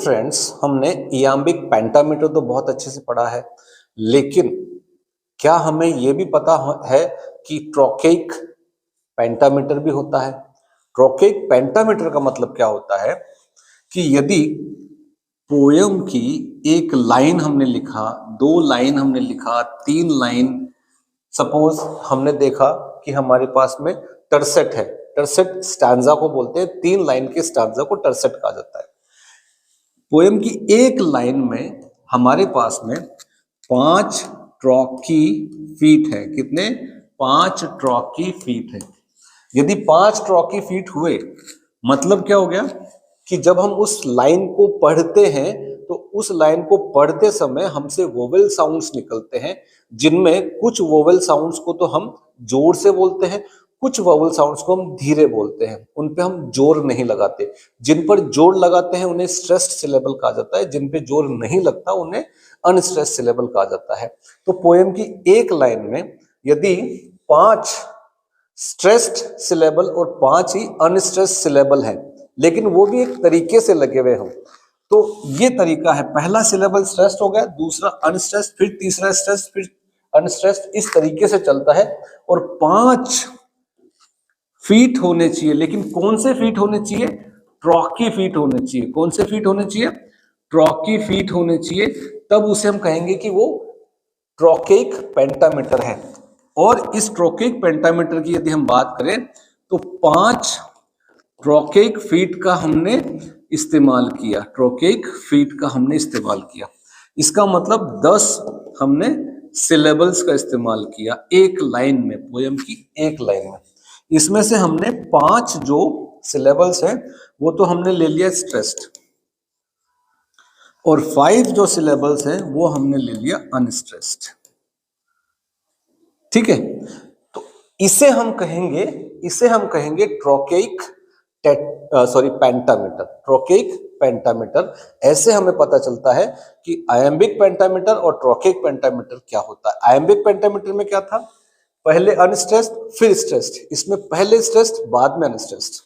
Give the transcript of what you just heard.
Friends, हमने इयाम्बिक pentameter तो बहुत अच्छे से पढ़ा है, लेकिन क्या हमें यह भी पता है कि ट्रोकेइक पेंटामीटर भी होता है। ट्रोकेइक पेंटामीटर का मतलब क्या होता है कि यदि पोयम की एक लाइन हमने लिखा, दो लाइन हमने लिखा, तीन लाइन, सपोज हमने देखा कि हमारे पास में टर्सेट है। टर्सेट स्टैंजा को बोलते हैं, तीन लाइन के स्टैंजा को टर्सेट कहा जाता है। पोयम की एक लाइन में हमारे पास में 5 ट्रॉकी फीट है। कितने? 5 ट्रॉकी फीट है। यदि 5 ट्रॉकी फीट हुए, मतलब क्या हो गया कि जब हम उस लाइन को पढ़ते हैं तो उस लाइन को पढ़ते समय हमसे वोवेल साउंड्स निकलते हैं, जिनमें कुछ वोवेल साउंड्स को तो हम जोर से बोलते हैं, कुछ वोवेल साउंड्स को हम धीरे बोलते हैं, उन पे हम जोर नहीं लगाते। जिन पर जोर लगाते हैं उन्हें स्ट्रेस्ड सिलेबल कहा जाता है, जिन पे जोर नहीं लगता उन्हें अनस्ट्रेस्ड सिलेबल कहा जाता है। तो पोएम की एक लाइन में यदि 5 स्ट्रेस्ड सिलेबल और 5 ही अनस्ट्रेस्ड सिलेबल हैं, लेकिन वो भी एक तरीके से लगे हुए हों, तो ये तरीका है। पहला सिलेबल स्ट्रेस्ड हो गया, दूसरा अनस्ट्रेस्ड, फिर तीसरा स्ट्रेस्ड, फिर अनस्ट्रेस्ड, इस तरीके से चलता है। और 5 फीट होने चाहिए, लेकिन कौन से फीट होने चाहिए? ट्रॉकी फीट होने चाहिए। कौन से फीट होने चाहिए? ट्रॉकी फीट होने चाहिए। तब उसे हम कहेंगे कि वो ट्रोकेइक पेंटामीटर है। और इस ट्रोकेइक पेंटामीटर की यदि हम बात करें तो 5 ट्रोकेइक फीट का हमने इस्तेमाल किया। ट्रोकेइक फीट का हमने इस्तेमाल किया, इसका मतलब 10 हमने सिलेबल्स का इस्तेमाल किया एक लाइन में, पोयम की एक लाइन में। इसमें से हमने 5 जो सिलेबल्स हैं वो तो हमने ले लिया स्ट्रेस्ड, और 5 जो सिलेबल्स हैं वो हमने ले लिया अनस्ट्रेस्ड। ठीक है, तो इसे हम कहेंगे ट्रोकेइक पेंटामीटर। ट्रोकेइक पेंटामीटर। ऐसे हमें पता चलता है कि आयम्बिक पेंटामीटर और ट्रोकेइक पेंटामीटर क्या होता है। आयम्बिक पेंटामीटर में क्या था? पहले अनस्ट्रेस्ड फिर स्ट्रेस्ड, इसमें पहले स्ट्रेस्ड बाद में अनस्ट्रेस्ड।